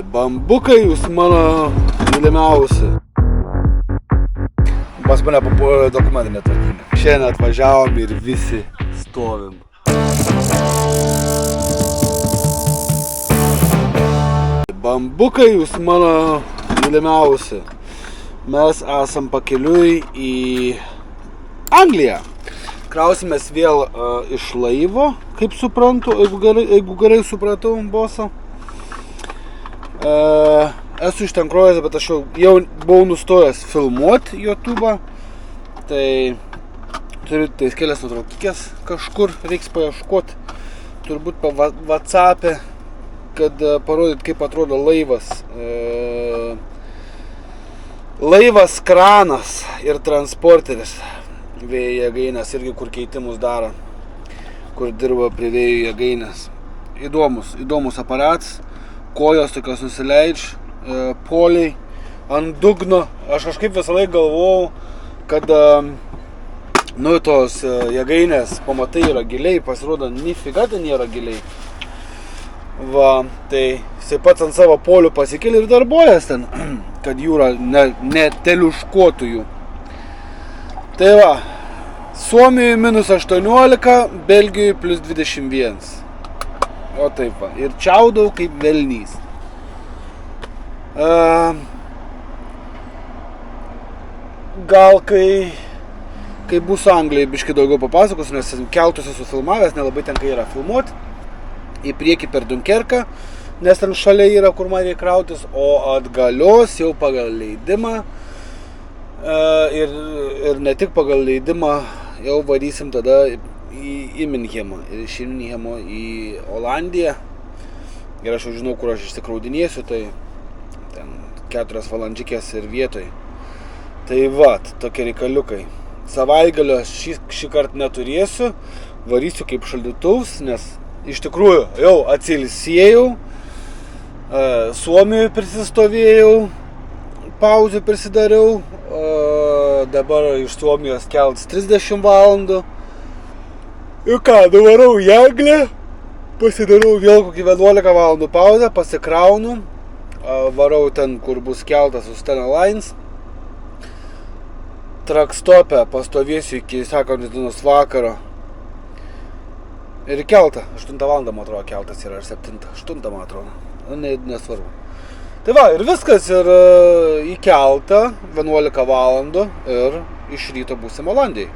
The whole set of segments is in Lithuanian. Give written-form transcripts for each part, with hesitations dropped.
Bambukai jūs mano mylimiausi. Pas mane papuolė dokumentinė tvarkinga. Šiandien atvažiavom ir visi stovim. Bambukai jūs mano mylimiausi. Mes esam pakeliui į Angliją. Krausimės vėl iš laivo, kaip suprantu, jeigu gerai supratau bosą. Esu iš ten krojęs, bet aš jau buvau nustojęs filmuoti YouTube'ą. Tai turiu kelias nuotraukykės kažkur, reiks paieškoti. Turbūt pa WhatsApp'e, kad parodyt, kaip atrodo laivas. Laivas, kranas ir transporteris. Vėjo jėgainės irgi, kur keitimus daro. Kur dirba prie vėjo jėgainės. Įdomus aparatas. Kojos tokios nusileidž, poliai ant dugno. Aš kažkaip visą laiką galvojau, kad tos jėgainės pamatai yra giliai, pasirodo, nifiga ten nėra giliai. Va, tai jisai pats ant savo polių pasikėlė ir darbuojas ten, kad jūra neteliuškotų jų. Tai va, Suomijoje -18, Belgijoje +21. O taip va, ir čiaudau kaip velnys. Gal kai bus Anglijai biškai daugiau papasakosiu, nes keltus esu filmavęs, nelabai tenka yra filmuoti. Į priekį per Dunkerką, nes ten šalia yra, kur man reikia krautis, o atgalios jau pagal leidimą. Ir ne tik pagal leidimą, jau varysim tada į Minhemą ir iš Minhemo į Olandiją. Ir aš jau žinau, kur aš išsikraudinėsiu, tai ten 4 valandžikės ir vietoj. Tai va, tokie reikaliukai. Savaitgalio šį kartą neturėsiu, varysiu kaip šaldytuvs, nes iš tikrųjų jau atsilsėjau, Suomijoje prisistovėjau, pauzę prisidariau, dabar iš Suomijos keltis 30 valandų. Ir ką, nuvarau į Angliją, pasidarau vėl kokį 11 valandų pauzę, pasikraunu, varau ten, kur bus keltas su Stena Lines. Trakstopę pastovėsiu iki sekančios dienos vakaro. Ir į keltą, 8 valandą, man atrodo, keltas yra, ar 7, 8, man atrodo, nesvarbu. Tai va, ir viskas, ir į keltą 11 valandų ir iš ryto būsim Olandijai.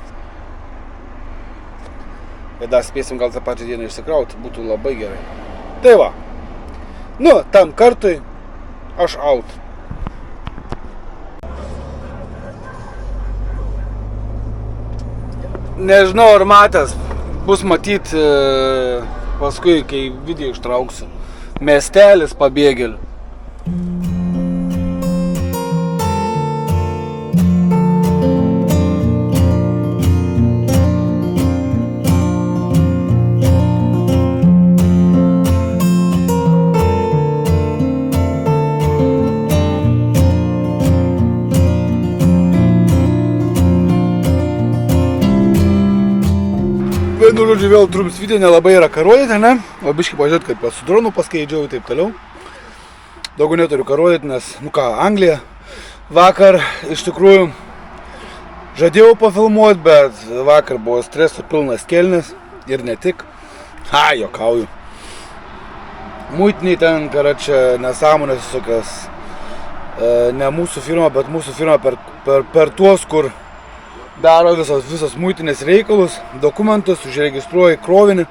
Ir dar spėsim gal tą pačią dieną išsikrauti, būtų labai gerai. Tai va, tam kartui aš out. Nežinau, ar matęs, bus matyt paskui, kai video ištrauksiu. Miestelis pabėgėlių. Nu, žodžiu, vėl trumps video, nelabai yra karodyti, ne? O biškai pažiūrėt, kaip su dronu paskaidžiau ir taip toliau. Daugiau neturiu karodyti, nes, Anglija. Vakar, iš tikrųjų, žadėjau pafilmuoti, bet vakar buvo streso pilnas kelnis ir ne tik. Jokauju. Muitiniai ten, čia nesąmonės visokios, ne mūsų firma, bet mūsų firma per tuos, kur daro visos muitinės reikalus, dokumentus, užregistruoja krovinį.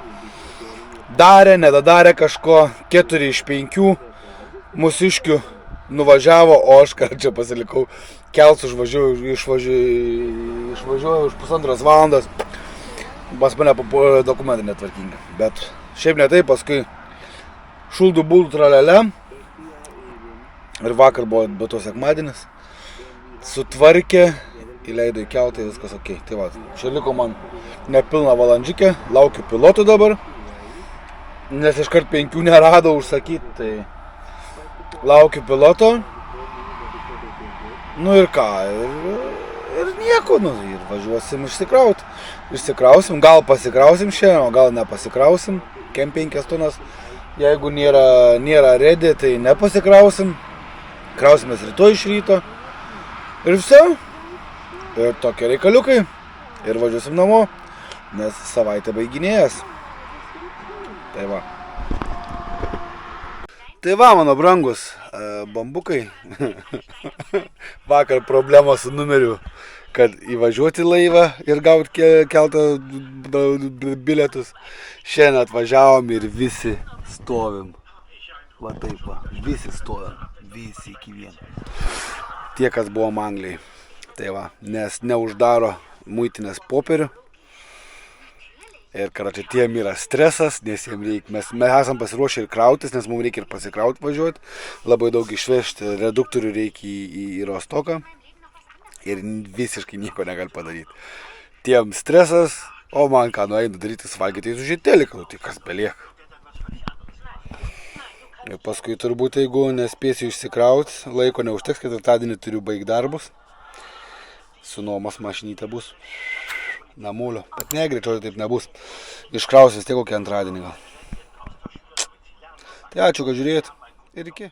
Darė, nedadarė kažko, 4 iš 5 mūsiškių nuvažiavo, o aš čia pasilikau, kelts išvažiuoju už 1,5 valandos. Pas mane papuolė dokumentinė tvarkinga. Bet šiaip ne taip, paskui šuldų būdų tralelė. Ir vakar buvo to sekmadienis. Sutvarkė. Įleido į keltą, viskas ok. Tai va, čia liko man nepilna valandžikė, laukiu pilotų dabar, nes iškart 5 neradau užsakyti, tai laukiu piloto. Ir ką, ir nieko, ir važiuosim išsikrausim, gal pasikrausim šiandien, o gal nepasikrausim, kem 5 tonas Jeigu nėra ready, tai nepasikrausim. Krausimės rytoj iš ryto. Ir viso. Ir tokie reikaliukai. Ir važiuosim namo, nes savaitė baiginėjas. Tai va. Tai va, mano brangus bambukai. Vakar problema su numeriu, kad įvažiuoti laivą ir gauti keltą bilietus. Šiandien atvažiavom ir visi stovim. Va taip va, visi stovim. Visi iki vieno. Tie, kas buvom Anglijai. Tai va, nes neuždaro muitinės popierių. Ir karočią tiem yra stresas, nes jiem reikia, mes esam pasiruošę ir krautis, nes mums reikia ir pasikrauti važiuoti. Labai daug išvežti reduktorių reikia į Rostoką. Ir visiškai nieko negali padaryti. Tiem stresas, o man ką nueinu daryti, suvalgyti į sužėtelį, tai kas belieka. Ir paskui turbūt, jeigu nespėsiu išsikrauti, laiko neužteks, ketvirtadienį turiu baigti darbus. Su nuomos mašinytė bus. Namulio, bet ne, greičiau taip nebus. Iškrausiu vis tiek kokį antradienį gal. Tai ačiū, kad žiūrėjot ir iki.